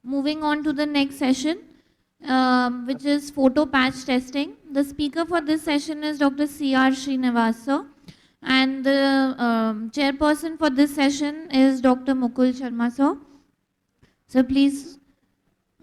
moving on to the next session, which is photo patch testing. The speaker for this session is Dr. C.R. Srinivasa, and the chairperson for this session is Dr. Mukul Sharma, sir. So please,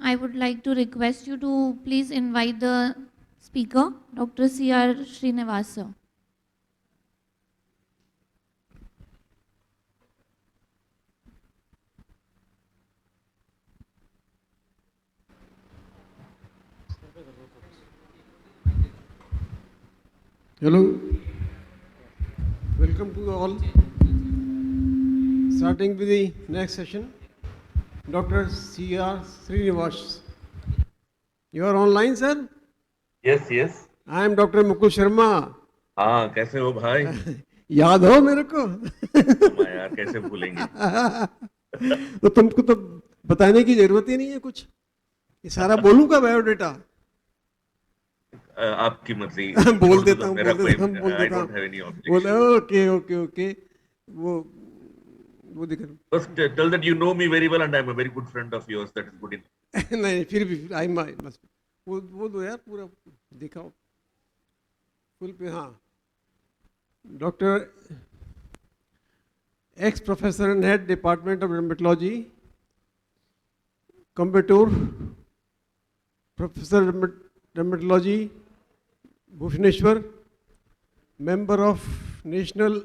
I would like to request you to please invite the speaker, Dr. C.R. Srinivasa. Hello, welcome to all. Starting with the next session, Dr. C.R. Srinivas. You are online, sir? Yes yes I am Dr. Mukul Sharma. हाँ कैसे हो भाई याद हो मेरे को? मैं यार कैसे भूलेंगे तो तुमको तो बताने की जरूरत ही नहीं है कुछ. ये सारा बोलूं का बायोडेटा? आपकी मर्जी बोल देता हूँ, मेरा बोल कोई देता हूँ, बोल आई देता डोंट हैव एनी हूँ. बोले ऑब्जेक्शन ओके ओके ओके. वो दिख रहा. बस tell that you know me very well and I am a very good friend of yours that is good in नहीं फिर भी आई मस्ट. वो दो यार पूरा दिखाओ फुल पे. हाँ, doctor ex professor and head department of dermatology, Coimbatore, professor dermatology, Bhubaneswar, member of national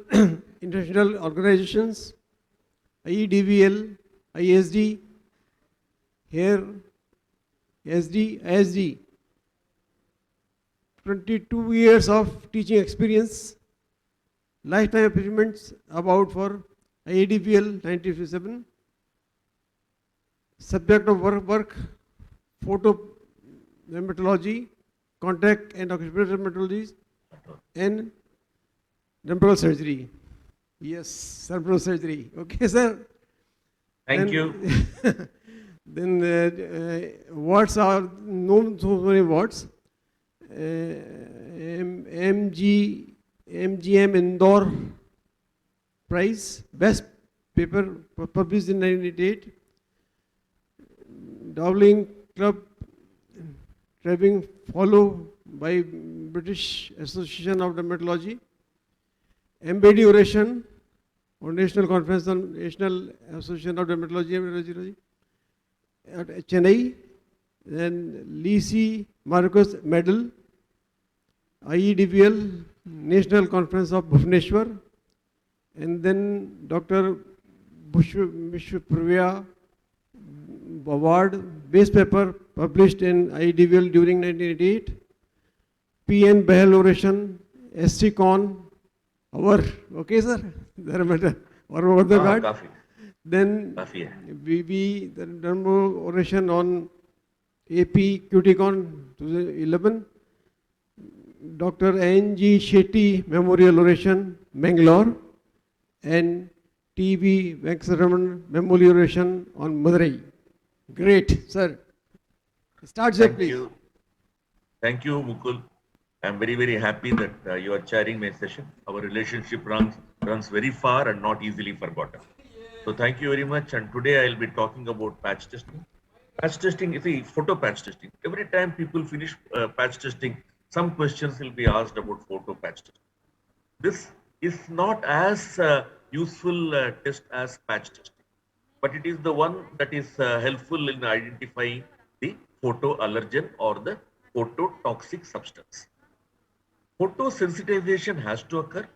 international organizations, IEDVL, ISD, here SD, ISD, 22 years of teaching experience, lifetime achievements about for IEDVL 1957, subject of work photo dermatology, contact and occupational dermatology, and temporal surgery. Yes, cerebral surgery. Okay, sir. Thank you Then words are known, so many words. MGM Indore Prize, best paper published in 1988. Dowling Club Traveling Follow by British Association of Dermatology. MBD oration on National Conference on National Association of Dermatology at Chennai. Then Lisi Marcus Medal, IEDVL National Conference of Bhubaneswar. And then Dr. Vishwapriya Award, base paper published in IEDVL during 1988. PN Bahal oration, SC Con, our, okay sir, there matter, or over the guard. काफी Then काफी है BB, the Dermo oration on AP QTCon 2011. Dr. N.G. Shetty Memorial Oration, Bangalore. And T.V. Venkataraman Memorial Oration on Madurai. Great, sir. Start, sir, please. Thank you Mukul I am very happy that you are chairing my session. Our relationship runs very far and not easily forgotten. So thank you very much. And today I'll be talking about patch testing. Patch testing is a photo patch testing. Every time people finish patch testing, some questions will be asked about photo patch testing. This is not as useful test as patch testing, but it is the one that is helpful in identifying the photoallergen or the phototoxic substance. Photosensitization has to occur.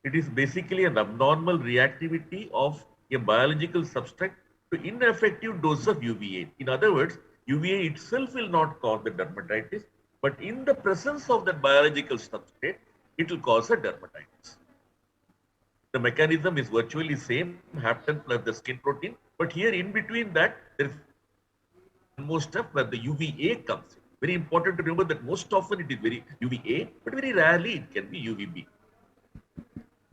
It is basically an abnormal reactivity of a biological substrate to ineffective dose of UVA. In other words, UVA itself will not cause the dermatitis, but in the presence of that biological substrate, it will cause a dermatitis. The mechanism is virtually same, hapten plus the skin protein, but here in between that, there is most step where the UVA comes in. Very important to remember that most often it is very UVA, but very rarely it can be UVB.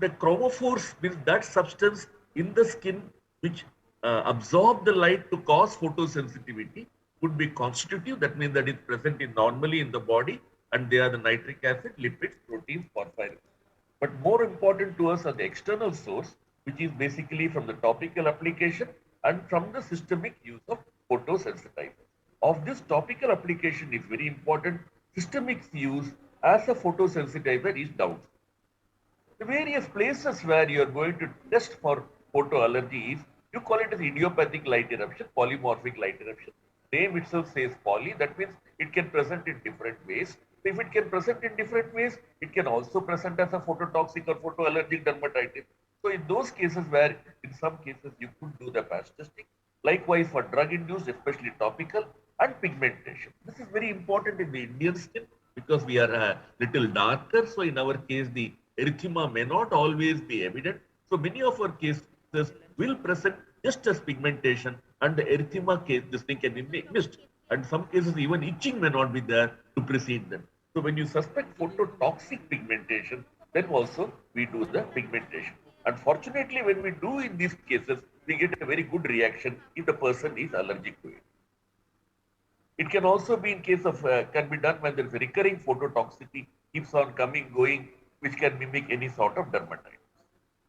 The chromophores means that substance in the skin which absorb the light to cause photosensitivity would be constitutive. That means that it's present normally in the body, and they are the nitric acid, lipids, proteins, porphyrin. But more important to us are the external source, which is basically from the topical application and from the systemic use of photosensitizer. Of this, topical application is very important. Systemic use as a photosensitizer is doubtful. The various places where you are going to test for photoallergy is, you call it as idiopathic light eruption, polymorphic light eruption. Name itself says poly, that means it can present in different ways. So if it can present in different ways, it can also present as a phototoxic or photoallergic dermatitis. So in those cases where in some cases you could do the patch testing, likewise for drug induced, especially topical, and pigmentation. This is very important in the Indian skin because we are a little darker. So in our case, the erythema may not always be evident. So many of our cases will present just as pigmentation, and the erythema case, this thing can be missed. And some cases even itching may not be there to precede them. So when you suspect phototoxic pigmentation, then also we do the pigmentation. Unfortunately, when we do in these cases, we get a very good reaction if the person is allergic to it. It can also be in case of, can be done when there is a recurring phototoxicity, keeps on coming, going, which can mimic any sort of dermatitis.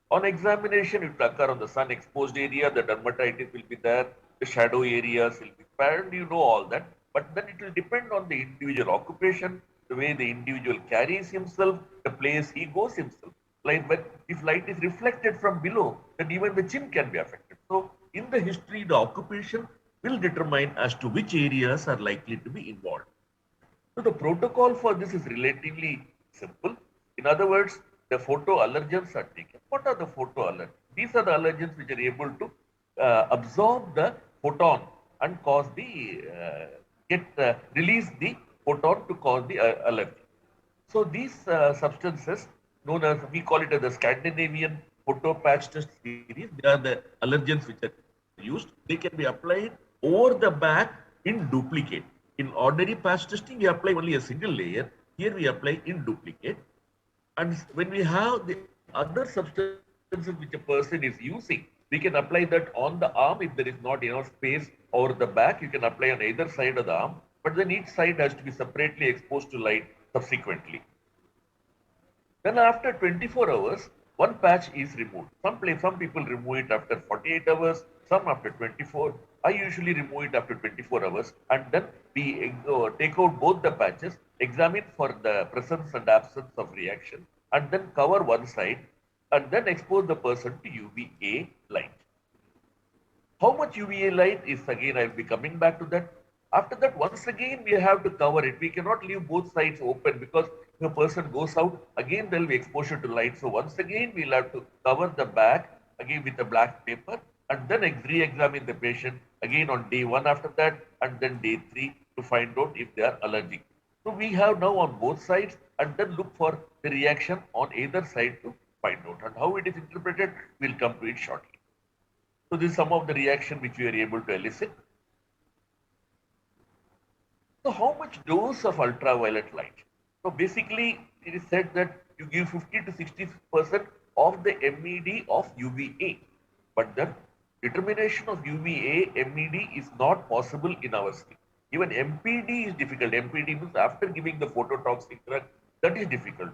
On examination, it will occur on the sun exposed area, the dermatitis will be there, the shadow areas will be found, you know all that. But then it will depend on the individual occupation, the way the individual carries himself, the place he goes himself. Like when, if light is reflected from below, then even the chin can be affected. So in the history, the occupation will determine as to which areas are likely to be involved. So the protocol for this is relatively simple. In other words, the photoallergens are taken. What are the photoallergens? These are the allergens which are able to absorb the photon and cause the release the photon to cause the allergy. So these substances, known as, we call it as the Scandinavian photo patch test series, they are the allergens which are used. They can be applied over the back in duplicate. In ordinary patch testing, we apply only a single layer. Here we apply in duplicate. And when we have the other substances which a person is using, we can apply that on the arm if there is not enough space over the back. You can apply on either side of the arm, but then each side has to be separately exposed to light subsequently. Then after 24 hours, one patch is removed. Some people remove it after 48 hours, some after 24. I usually remove it after 24 hours, and then we take out both the patches, examine for the presence and absence of reaction, and then cover one side, and then expose the person to UVA light. How much UVA light is, again, I'll be coming back to that. After that, once again, we have to cover it. We cannot leave both sides open because if a person goes out, again, there will be exposure to light. So once again, we'll have to cover the back again with a black paper and then re-examine the patient again on day 1 after that and then day 3 to find out if they are allergic. So we have now on both sides and then look for the reaction on either side to find out. And how it is interpreted, we'll come to it shortly. So this is some of the reaction which we are able to elicit. So how much dose of ultraviolet light? So basically, it is said that you give 50 to 60% of the MED of UVA. But the determination of UVA, MED is not possible in our skin. Even MPD is difficult. MPD means after giving the phototoxic drug, that is difficult.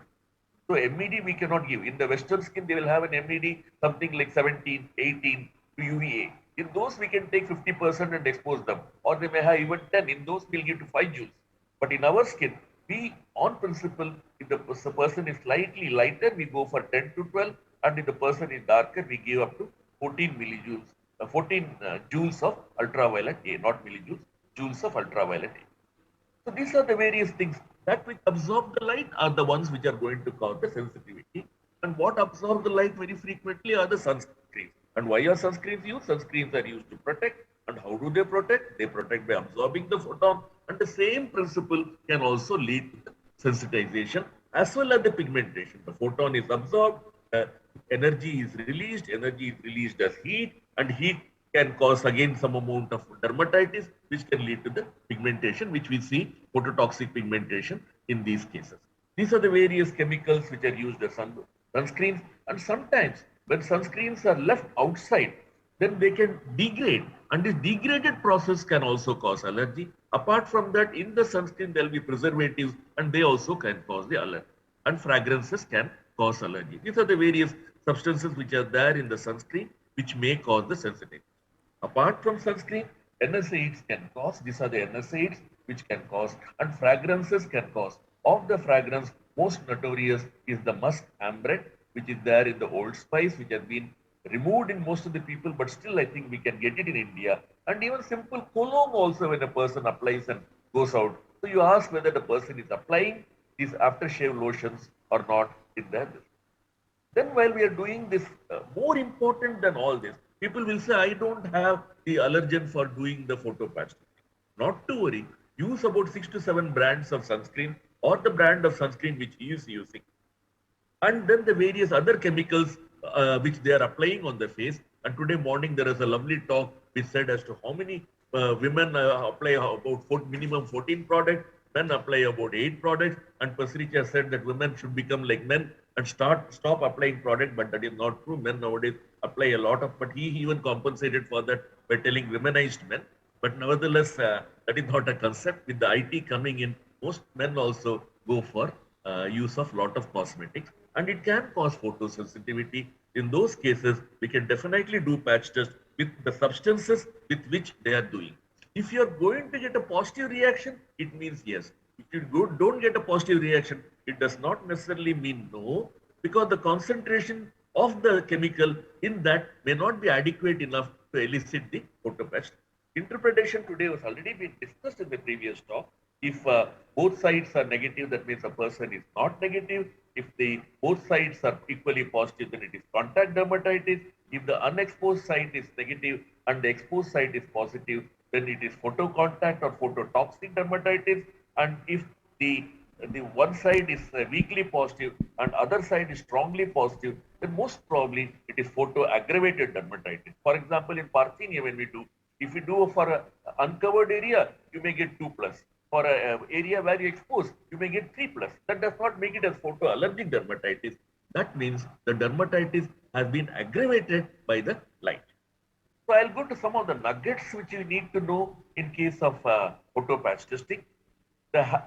So MED we cannot give. In the Western skin, they will have an MED something like 17, 18 to UVA. In those, we can take 50% and expose them. Or they may have even 10. In those, we'll give to 5 joules. But in our skin, we, on principle, if the person is slightly lighter, we go for 10 to 12. And if the person is darker, we give up to 14 millijoules, 14 joules of ultraviolet A, not millijoules, joules of ultraviolet A. So these are the various things that which absorb the light are the ones which are going to cause the sensitivity. And what absorb the light very frequently are the sunscreens. And why are sunscreens used? Sunscreens are used to protect. And how do they protect? They protect by absorbing the photon. And the same principle can also lead to sensitization as well as the pigmentation. The photon is absorbed, energy is released as heat, and heat can cause again some amount of dermatitis, which can lead to the pigmentation, which we see phototoxic pigmentation in these cases. These are the various chemicals which are used as sunscreens, and sometimes when sunscreens are left outside, then they can degrade, and this degraded process can also cause allergy. Apart from that, in the sunscreen, there will be preservatives, and they also can cause the allergy, and fragrances can cause allergy. These are the various substances which are there in the sunscreen, which may cause the sensitivity. Apart from sunscreen, NSAIDs can cause. These are the NSAIDs which can cause, and fragrances can cause. Of the fragrance, most notorious is the musk ambret, which is there in the Old Spice, which has been removed in most of the people, but still I think we can get it in India. And even simple cologne also, when a person applies and goes out. So you ask whether the person is applying these aftershave lotions or not in their. Then while we are doing this, more important than all this, people will say, I don't have the allergen for doing the photo patch. Not to worry, use about 6 to 7 brands of sunscreen or the brand of sunscreen which he is using, and then the various other chemicals which they are applying on the face. And today morning there is a lovely talk which said as to how many women apply about minimum 14 products, men apply about 8 products, and Pasricha said that women should become like men and stop applying product, but that is not true. Men nowadays apply a lot of, but he even compensated for that by telling womenized men. But nevertheless, that is not a concept. With the IT coming in, most men also go for use of lot of cosmetics, and it can cause photosensitivity. In those cases, we can definitely do patch test with the substances with which they are doing. If you are going to get a positive reaction, it means yes. If you don't get a positive reaction, it does not necessarily mean no, because the concentration of the chemical in that may not be adequate enough to elicit the photopatch. Interpretation today was already been discussed in the previous talk. If both sides are negative, that means a person is not negative. If the both sides are equally positive, then it is contact dermatitis. If the unexposed site is negative and the exposed site is positive, then it is photocontact or phototoxic dermatitis. And if the one side is weakly positive and other side is strongly positive, then most probably it is photo-aggravated dermatitis. For example, in Parthenia, when we do, if you do for an uncovered area, you may get 2 plus. For an area where you expose, you may get 3 plus. That does not make it as photoallergic dermatitis. That means the dermatitis has been aggravated by the light. So I'll go to some of the nuggets which you need to know in case of photo patch testing.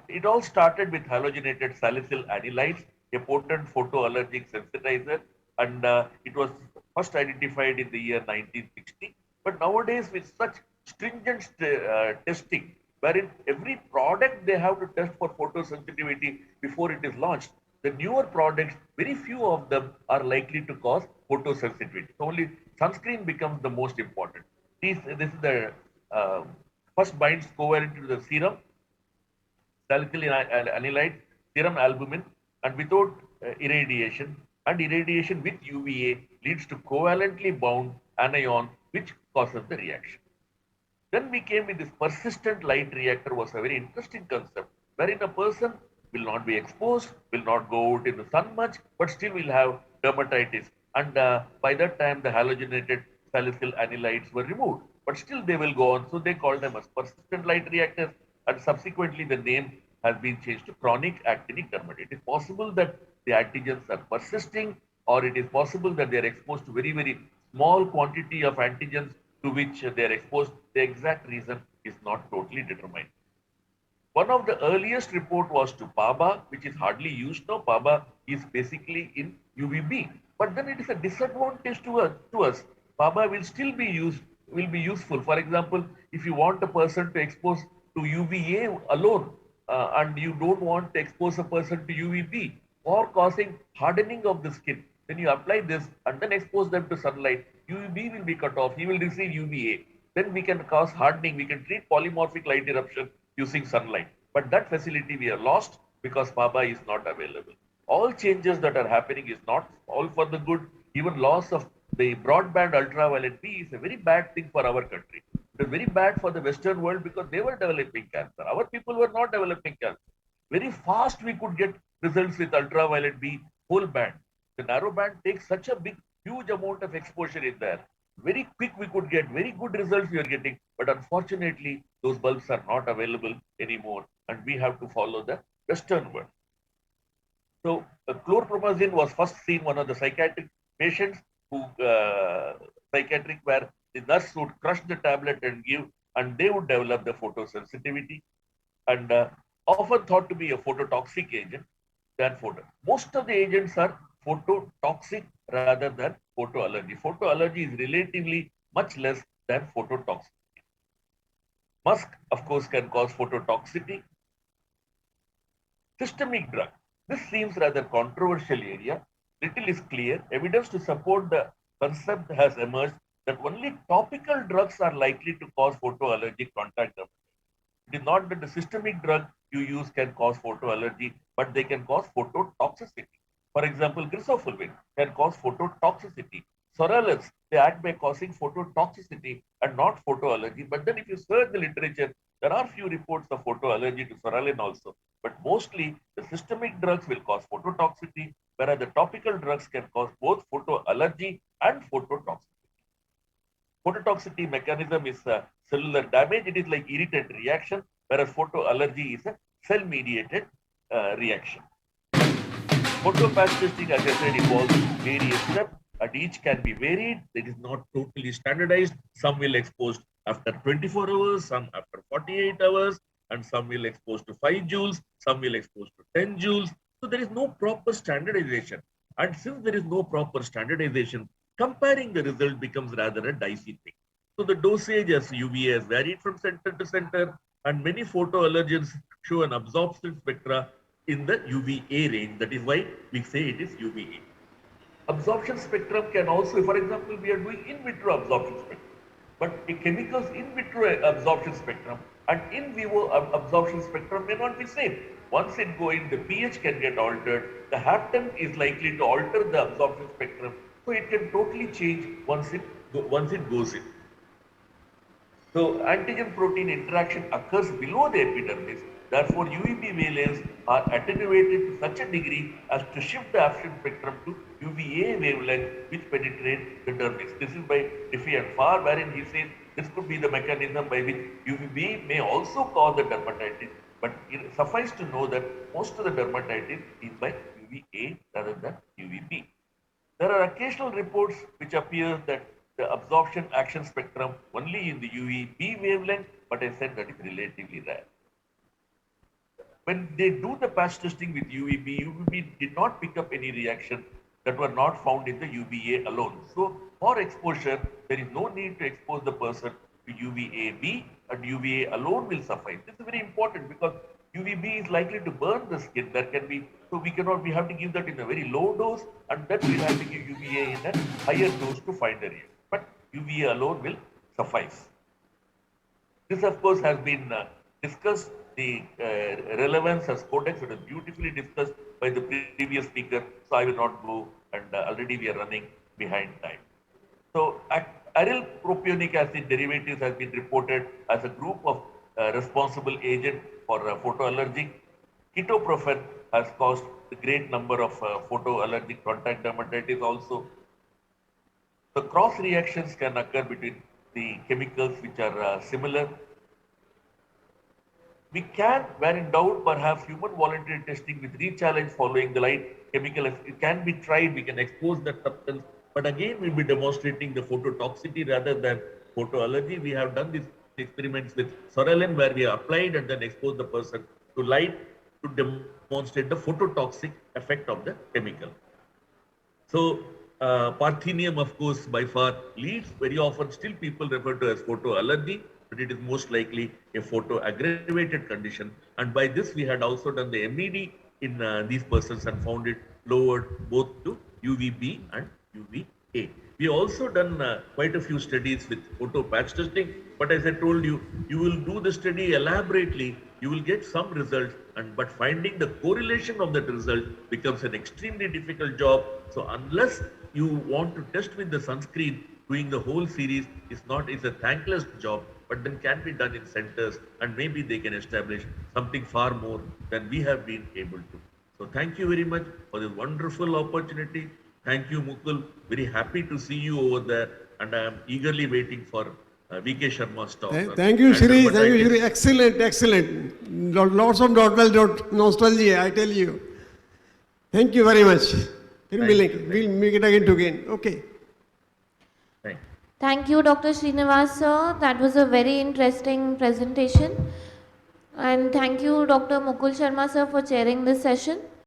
It all started with halogenated salicyl anilides, a potent photoallergic sensitizer, and it was first identified in the year 1960. But nowadays, with such stringent testing, wherein every product they have to test for photosensitivity before it is launched, the newer products, very few of them are likely to cause photosensitivity. So only sunscreen becomes the most important. This is the first binds covalent to the serum, salicyl anilide, serum albumin, and without irradiation. And irradiation with UVA leads to covalently bound anion, which causes the reaction. Then we came with this persistent light reactor, was a very interesting concept, wherein a person will not be exposed, will not go out in the sun much, but still will have dermatitis. And by that time, the halogenated salicyl anilides were removed, but still they will go on. So they call them as persistent light reactors, and subsequently the name has been changed to chronic actinic dermatitis. It is possible that the antigens are persisting, or it is possible that they are exposed to very, very small quantity of antigens to which they are exposed. The exact reason is not totally determined. One of the earliest report was to PABA, which is hardly used now. PABA is basically in UVB, but then it is a disadvantage to us. PABA will still be used, will be useful. For example, if you want a person to expose to UVA alone, and you don't want to expose a person to UVB or causing hardening of the skin, then you apply this and then expose them to sunlight. UVB will be cut off. He will receive UVA. Then we can cause hardening. We can treat polymorphic light eruption using sunlight. But that facility we have lost because PABA is not available. All changes that are happening is not all for the good. Even loss of the broadband ultraviolet B is a very bad thing for our country. It is very bad for the Western world because they were developing cancer. Our people were not developing cancer. Very fast we could get results with ultraviolet B whole band. The narrow band takes such a big, huge amount of exposure in there. Very quick we could get very good results we are getting, but unfortunately those bulbs are not available anymore, and we have to follow the Western world. So chlorpromazine was first seen one of the psychiatric patients who psychiatric where the nurse would crush the tablet and give, and they would develop the photosensitivity, and often thought to be a phototoxic agent than photo. Most of the agents are phototoxic rather than photoallergy. Photoallergy is relatively much less than phototoxic. Musk, of course, can cause phototoxicity. Systemic drug. This seems rather controversial area. Little is clear. Evidence to support the concept has emerged that only topical drugs are likely to cause photoallergic contact dermatitis. It is not that the systemic drug you use can cause photoallergy, but they can cause phototoxicity. For example, grisophulvin can cause phototoxicity. Sorellins, they act by causing phototoxicity and not photoallergy. But then if you search the literature, there are few reports of photoallergy to sorellin also. But mostly the systemic drugs will cause phototoxicity, whereas the topical drugs can cause both photoallergy and phototoxicity. Phototoxicity mechanism is cellular damage. It is like irritant reaction, whereas photoallergy is a cell-mediated reaction. Photopatch testing, as I said, involves various steps, and each can be varied. It is not totally standardized. Some will expose after 24 hours, some after 48 hours, and some will expose to 5 joules, some will expose to 10 joules. So there is no proper standardization. And since there is no proper standardization, comparing the result becomes rather a dicey thing. So the dosage as UVA has varied from center to center, and many photoallergens show an absorption spectra in the UVA range. That is why we say it is UVA. Absorption spectrum can also, for example, we are doing in vitro absorption spectrum, but a chemical's in vitro absorption spectrum and in vivo absorption spectrum may not be same. Once it go in, the pH can get altered. The hapten is likely to alter the absorption spectrum, so it can totally change once it goes in. So antigen protein interaction occurs below the epidermis. Therefore, UVB wavelengths are attenuated to such a degree as to shift the action spectrum to UVA wavelength which penetrate the dermis. This is by Diffie and Farr, wherein he says this could be the mechanism by which UVB may also cause the dermatitis. But it suffice to know that most of the dermatitis is by UVA rather than UVB. There are occasional reports which appear that the absorption action spectrum only in the UVB wavelength, but I said that is relatively rare. When they do the patch testing with UVB did not pick up any reaction that were not found in the UVA alone. So for exposure, there is no need to expose the person to UVAB, and UVA alone will suffice. This is very important because UVB is likely to burn the skin. There can be, so we have to give that in a very low dose, and then we have to give UVA in a higher dose to find the reaction. But UVA alone will suffice. This, of course, has been discussed. The relevance as codex, it was beautifully discussed by the previous speaker, so I will not go, and already we are running behind time. So aryl propionic acid derivatives has been reported as a group of responsible agent for photoallergic. Ketoprofen has caused a great number of photoallergic contact dermatitis also. The cross reactions can occur between the chemicals which are similar. We can, where in doubt, perhaps human voluntary testing with re-challenge following the light chemical. It can be tried. We can expose that substance, but again, we'll be demonstrating the phototoxicity rather than photoallergy. We have done these experiments with sorellin, where we applied and then exposed the person to light to demonstrate the phototoxic effect of the chemical. So, parthenium, of course, by far leads. Very often, still people refer to as photoallergy, but it is most likely a photo-aggravated condition. And by this, we had also done the MED in these persons and found it lowered both to UVB and UVA. We also done quite a few studies with photo patch testing, but as I told you, you will do the study elaborately, you will get some results, but finding the correlation of that result becomes an extremely difficult job. So unless you want to test with the sunscreen, doing the whole series is a thankless job, but then can be done in centers, and maybe they can establish something far more than we have been able to. So thank you very much for this wonderful opportunity. Thank you, Mukul. Very happy to see you over there, and I am eagerly waiting for VK Sharma's talk. Thank you, Shri. Thank you, Shri. Excellent, excellent. Lots of nostalgia, I tell you. Thank you very much. We'll make it again. Okay. Thank you, Dr. Srinivas sir. That was a very interesting presentation. And thank you, Dr. Mukul Sharma sir, for chairing this session.